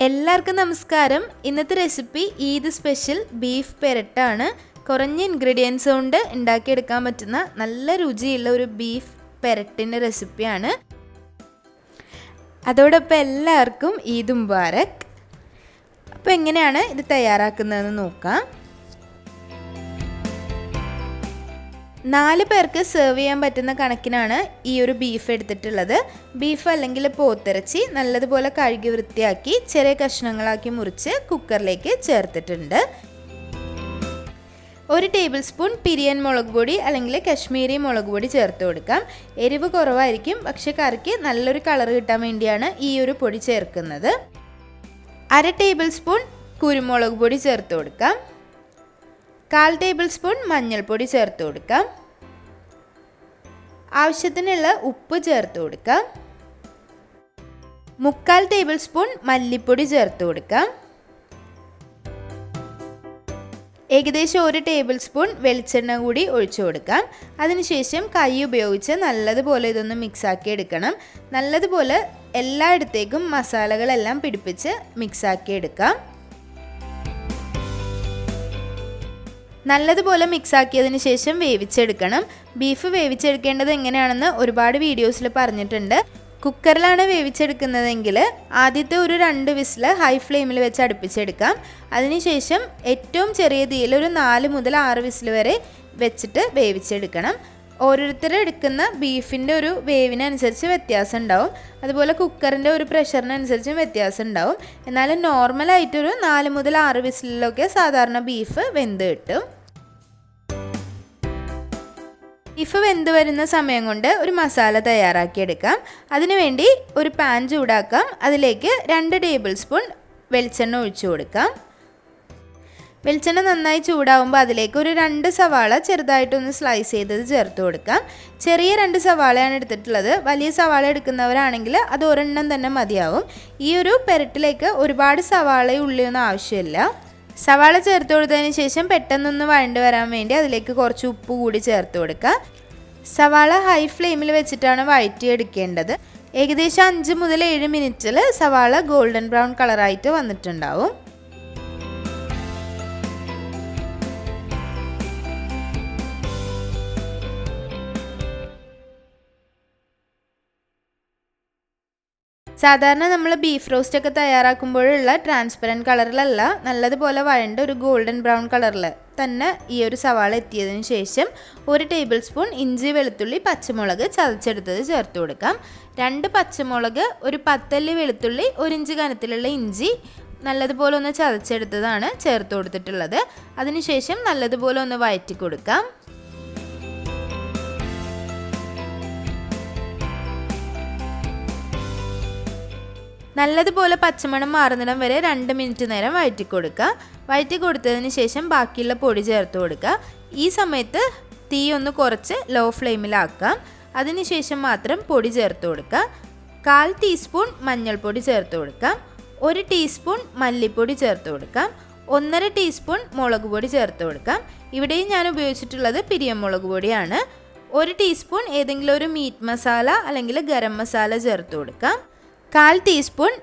എല്ലാവർക്കും നമസ്കാരം. ഇന്നത്തെ റെസിപ്പി ഈദ് സ്പെഷ്യൽ ബീഫ് പെരട്ടാണ്. കുറഞ്ഞ ഇൻഗ്രീഡിയൻസ് കൊണ്ട് ഉണ്ടാക്കിയെടുക്കാൻ പറ്റുന്ന നല്ല രുചിയുള്ള ഒരു ബീഫ് പെരട്ടിൻ്റെ റെസിപ്പിയാണ്. അതോടൊപ്പം എല്ലാവർക്കും ഈദ് മുബാരക്. അപ്പോൾ എങ്ങനെയാണ് ഇത് തയ്യാറാക്കുന്നതെന്ന് നോക്കാം. 4 പേർക്ക് സെർവ് ചെയ്യാൻ പറ്റുന്ന കണക്കിനാണ് ഈ ഒരു ബീഫ് എടുത്തിട്ടുള്ളത്. ബീഫ് അല്ലെങ്കിൽ പോത്തിറച്ചി നല്ലതുപോലെ കഴുകി വൃത്തിയാക്കി ചെറിയ കഷ്ണങ്ങളാക്കി മുറിച്ച് കുക്കറിലേക്ക് ചേർത്തിട്ടുണ്ട്. 1 ടേബിൾ സ്പൂൺ പിരിയൻ മുളക് പൊടി അല്ലെങ്കിൽ കശ്മീരി മുളക് പൊടി ചേർത്ത് കൊടുക്കാം. എരിവ് കുറവായിരിക്കും, പക്ഷേ കറിക്ക് നല്ലൊരു കളർ കിട്ടാൻ വേണ്ടിയാണ് ഈ ഒരു പൊടി ചേർക്കുന്നത്. 1/2 ടേബിൾ സ്പൂൺ കുരുമുളക് പൊടി ചേർത്ത് കൊടുക്കാം. 1/4 ടേബിൾ സ്പൂൺ മഞ്ഞൾപ്പൊടി ചേർത്ത് കൊടുക്കാം. ആവശ്യത്തിനുള്ള ഉപ്പ് ചേർത്ത് കൊടുക്കാം. 1/4 ടേബിൾ സ്പൂൺ മല്ലിപ്പൊടി ചേർത്ത് കൊടുക്കാം. ഏകദേശം 1 ടേബിൾ സ്പൂൺ വെളിച്ചെണ്ണ കൂടി ഒഴിച്ചു കൊടുക്കാം. അതിനുശേഷം കൈ ഉപയോഗിച്ച് നല്ലതുപോലെ ഇതൊന്ന് മിക്സാക്കി എടുക്കണം. നല്ലതുപോലെ എല്ലായിടത്തേക്കും മസാലകളെല്ലാം പിടിപ്പിച്ച് മിക്സാക്കി എടുക്കാം. നല്ലതുപോലെ മിക്സാക്കിയതിന് ശേഷം വേവിച്ചെടുക്കണം. ബീഫ് വേവിച്ചെടുക്കേണ്ടത് എങ്ങനെയാണെന്ന് ഒരുപാട് വീഡിയോസിൽ പറഞ്ഞിട്ടുണ്ട്. കുക്കറിലാണ് വേവിച്ചെടുക്കുന്നതെങ്കിൽ ആദ്യത്തെ ഒരു 2 വിസിൽ ഹൈ ഫ്ലെയിമിൽ വെച്ച് അടുപ്പിച്ചെടുക്കാം. അതിനുശേഷം ഏറ്റവും ചെറിയ തീയിൽ ഒരു 4 മുതൽ 6 വിസിൽ വരെ വെച്ചിട്ട് വേവിച്ചെടുക്കണം. ഓരോരുത്തർ എടുക്കുന്ന ബീഫിൻ്റെ ഒരു വേവിനനുസരിച്ച് വ്യത്യാസം ഉണ്ടാവും. അതുപോലെ കുക്കറിൻ്റെ ഒരു പ്രഷറിനനുസരിച്ചും വ്യത്യാസം ഉണ്ടാവും. എന്നാലും നോർമലായിട്ടൊരു 4 മുതൽ 6 വിസിലൊക്കെ സാധാരണ ബീഫ് വെന്ത് കിട്ടും. ബീഫ് വെന്ത് വരുന്ന സമയം കൊണ്ട് ഒരു മസാല തയ്യാറാക്കിയെടുക്കാം. അതിനുവേണ്ടി ഒരു പാൻ ചൂടാക്കാം. അതിലേക്ക് 2 ടേബിൾ സ്പൂൺ വെളിച്ചെണ്ണ ഒഴിച്ചു കൊടുക്കാം. വെളിച്ചെണ്ണ നന്നായി ചൂടാവുമ്പോൾ അതിലേക്ക് ഒരു 2 സവാള ചെറുതായിട്ടൊന്ന് സ്ലൈസ് ചെയ്തത് ചേർത്ത് കൊടുക്കാം. ചെറിയ 2 സവാളയാണ് എടുത്തിട്ടുള്ളത്. വലിയ സവാള എടുക്കുന്നവരാണെങ്കിൽ അത് ഒരെണ്ണം തന്നെ മതിയാവും. ഈ ഒരു പെരട്ടിലേക്ക് ഒരുപാട് സവാളയും ഉള്ളിയൊന്നും ആവശ്യമില്ല. സവാള ചേർത്ത് കൊടുത്തതിന് ശേഷം പെട്ടെന്നൊന്ന് വഴണ്ട് വരാൻ വേണ്ടി അതിലേക്ക് കുറച്ച് ഉപ്പ് കൂടി ചേർത്ത് കൊടുക്കുക. സവാള ഹൈ ഫ്ലെയിമിൽ വെച്ചിട്ടാണ് വഴറ്റിയെടുക്കേണ്ടത്. ഏകദേശം 5 മുതൽ 7 മിനിറ്റിൽ സവാള ഗോൾഡൻ ബ്രൗൺ കളറായിട്ട് വന്നിട്ടുണ്ടാവും. സാധാരണ നമ്മൾ ബീഫ് റോസ്റ്റ് ഒക്കെ തയ്യാറാക്കുമ്പോഴുള്ള ട്രാൻസ്പെറൻറ്റ് കളറിലല്ല, നല്ലതുപോലെ വഴണ്ട ഒരു ഗോൾഡൻ ബ്രൗൺ കളറിൽ തന്നെ ഈ ഒരു സവാള എത്തിയതിന് ശേഷം 1 ടേബിൾ സ്പൂൺ ഇഞ്ചി വെളുത്തുള്ളി പച്ചമുളക് ചതച്ചെടുത്തത് ചേർത്ത് കൊടുക്കാം. 2 പച്ചമുളക്, ഒരു 10 അല്ലി വെളുത്തുള്ളി, 1 ഇഞ്ച് കനത്തിലുള്ള ഇഞ്ചി നല്ലതുപോലെ ഒന്ന് ചതച്ചെടുത്തതാണ് ചേർത്ത് കൊടുത്തിട്ടുള്ളത്. അതിനുശേഷം നല്ലതുപോലെ ഒന്ന് വഴറ്റി കൊടുക്കാം. നല്ലതുപോലെ പച്ചമണം മാറുന്നിടം വരെ 2 മിനിറ്റ് നേരം വഴറ്റി കൊടുക്കുക. വഴറ്റി കൊടുത്തതിന് ശേഷം ബാക്കിയുള്ള പൊടി ചേർത്ത് കൊടുക്കുക. ഈ സമയത്ത് തീ ഒന്ന് കുറച്ച് ലോ ഫ്ലെയിമിലാക്കാം. അതിനുശേഷം മാത്രം പൊടി ചേർത്ത് കൊടുക്കുക. 1/4 ടീസ്പൂൺ മഞ്ഞൾപ്പൊടി ചേർത്ത് കൊടുക്കാം. 1 ടീസ്പൂൺ മല്ലിപ്പൊടി ചേർത്ത് കൊടുക്കാം. 1/2 ടീസ്പൂൺ മുളക് പൊടി ചേർത്ത് കൊടുക്കാം. ഇവിടെയും ഞാൻ ഉപയോഗിച്ചിട്ടുള്ളത് പിരിയൻ മുളക് പൊടിയാണ്. 1 ടീസ്പൂൺ ഏതെങ്കിലും ഒരു മീറ്റ് മസാല അല്ലെങ്കിൽ ഗരം മസാല ചേർത്ത് കൊടുക്കാം. 1/4 ടീസ്പൂൺ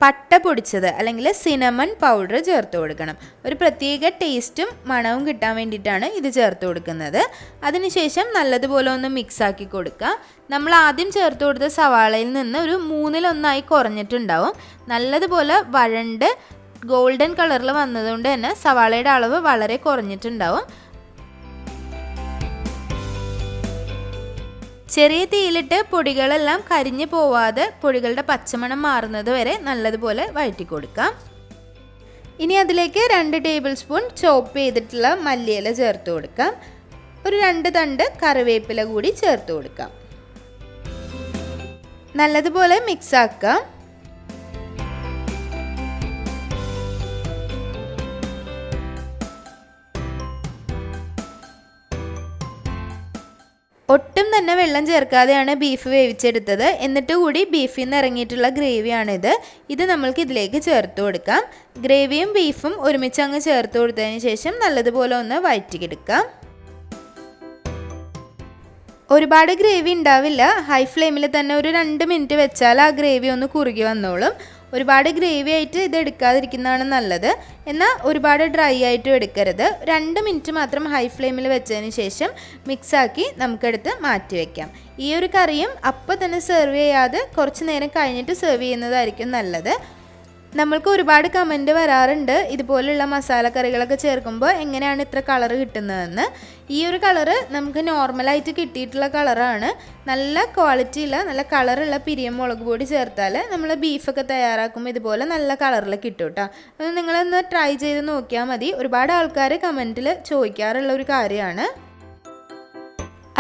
പട്ട പൊടിച്ചത് അല്ലെങ്കിൽ സിനമൺ പൗഡർ ചേർത്ത് കൊടുക്കണം. ഒരു പ്രത്യേക ടേസ്റ്റും മണവും കിട്ടാൻ വേണ്ടിയിട്ടാണ് ഇത് ചേർത്ത് കൊടുക്കുന്നത്. അതിനുശേഷം നല്ലതുപോലെ ഒന്ന് മിക്സാക്കി കൊടുക്കുക. നമ്മൾ ആദ്യം ചേർത്ത് കൊടുത്ത സവാളയിൽ നിന്ന് ഒരു 1/3 കുറഞ്ഞിട്ടുണ്ടാവും. നല്ലതുപോലെ വഴണ്ട് ഗോൾഡൻ കളറിൽ വന്നതുകൊണ്ട് തന്നെ സവാളയുടെ അളവ് വളരെ കുറഞ്ഞിട്ടുണ്ടാവും. ചെറിയ തീയിലിട്ട് പൊടികളെല്ലാം കരിഞ്ഞു പോവാതെ പൊടികളുടെ പച്ചമണം മാറുന്നത് വരെ നല്ലതുപോലെ വഴറ്റി കൊടുക്കാം. ഇനി അതിലേക്ക് 2 ടേബിൾ സ്പൂൺ ചോപ്പ് ചെയ്തിട്ടുള്ള മല്ലിയില ചേർത്ത് കൊടുക്കാം. ഒരു 2 തണ്ട് കറിവേപ്പില കൂടി ചേർത്ത് കൊടുക്കാം. നല്ലതുപോലെ മിക്സ് ആക്കാം. ഒട്ടും തന്നെ വെള്ളം ചേർക്കാതെയാണ് ബീഫ് വേവിച്ചെടുത്തത്. എന്നിട്ട് കൂടി ബീഫിൽ നിന്ന് ഇറങ്ങിയിട്ടുള്ള ഗ്രേവിയാണിത്. ഇത് നമ്മൾക്ക് ഇതിലേക്ക് ചേർത്ത് കൊടുക്കാം. ഗ്രേവിയും ബീഫും ഒരുമിച്ച് അങ്ങ് ചേർത്ത് കൊടുത്തതിന് ശേഷം നല്ലതുപോലെ ഒന്ന് വഴറ്റിയെടുക്കാം. ഒരുപാട് ഗ്രേവി ഉണ്ടാവില്ല. ഹൈ ഫ്ലെയിമിൽ തന്നെ ഒരു 2 മിനിറ്റ് വെച്ചാൽ ആ ഗ്രേവി ഒന്ന് കുറുകി വന്നോളും. ഒരുപാട് ഗ്രേവി ആയിട്ട് ഇത് എടുക്കാതിരിക്കുന്നതാണ് നല്ലത്. എന്നാൽ ഒരുപാട് ഡ്രൈ ആയിട്ടും എടുക്കരുത്. 2 മിനിറ്റ് മാത്രം ഹൈ ഫ്ലെയിമിൽ വെച്ചതിന് ശേഷം മിക്സാക്കി നമുക്കെടുത്ത് മാറ്റി വയ്ക്കാം. ഈ ഒരു കറിയും അപ്പം തന്നെ സെർവ് ചെയ്യാതെ കുറച്ച് നേരം കഴിഞ്ഞിട്ട് സെർവ് ചെയ്യുന്നതായിരിക്കും നല്ലത്. നമ്മൾക്ക് ഒരുപാട് കമൻറ്റ് വരാറുണ്ട് ഇതുപോലുള്ള മസാലക്കറികളൊക്കെ ചേർക്കുമ്പോൾ എങ്ങനെയാണ് ഇത്ര കളർ കിട്ടുന്നതെന്ന്. ഈ ഒരു കളറ് നമുക്ക് നോർമലായിട്ട് കിട്ടിയിട്ടുള്ള കളറാണ്. നല്ല ക്വാളിറ്റിയുള്ള നല്ല കളറുള്ള പിരിയം മുളക് പൊടി ചേർത്താൽ നമ്മൾ ബീഫൊക്കെ തയ്യാറാക്കുമ്പോൾ ഇതുപോലെ നല്ല കളറിൽ കിട്ടും കേട്ടോ. അത് നിങ്ങളൊന്ന് ട്രൈ ചെയ്ത് നോക്കിയാൽ മതി. ഒരുപാട് ആൾക്കാർ കമൻറ്റിൽ ചോദിക്കാറുള്ള ഒരു കാര്യമാണ്.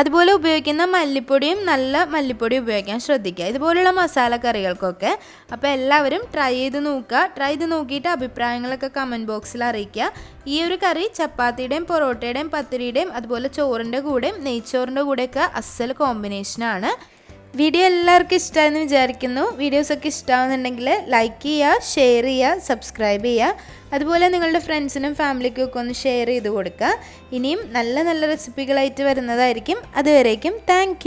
അതുപോലെ ഉപയോഗിക്കുന്ന മല്ലിപ്പൊടിയും നല്ല മല്ലിപ്പൊടി ഉപയോഗിക്കാൻ ശ്രദ്ധിക്കുക ഇതുപോലുള്ള മസാല കറികൾക്കൊക്കെ. അപ്പോൾ എല്ലാവരും ട്രൈ ചെയ്ത് നോക്കുക. ട്രൈ ചെയ്ത് നോക്കിയിട്ട് അഭിപ്രായങ്ങളൊക്കെ കമൻറ്റ് ബോക്സിൽ അറിയിക്കുക. ഈ ഒരു കറി ചപ്പാത്തിയുടെയും പൊറോട്ടയുടെയും പത്തിരിയുടെയും അതുപോലെ ചോറിൻ്റെ കൂടെയും നെയ്ച്ചോറിൻ്റെ കൂടെയൊക്കെ അസൽ കോമ്പിനേഷനാണ്. വീഡിയോ എല്ലാവർക്കും ഇഷ്ടമായെന്ന് വിചാരിക്കുന്നു. വീഡിയോസൊക്കെ ഇഷ്ടമാകുന്നുണ്ടെങ്കിൽ ലൈക്ക് ചെയ്യുക, ഷെയർ ചെയ്യുക, സബ്സ്ക്രൈബ് ചെയ്യുക. അതുപോലെ നിങ്ങളുടെ ഫ്രണ്ട്സിനും ഫാമിലിക്കും ഒക്കെ ഒന്ന് ഷെയർ ചെയ്ത് കൊടുക്കുക. ഇനിയും നല്ല നല്ല റെസിപ്പികളായിട്ട് വരുന്നതായിരിക്കും. അതുവരേക്കും താങ്ക്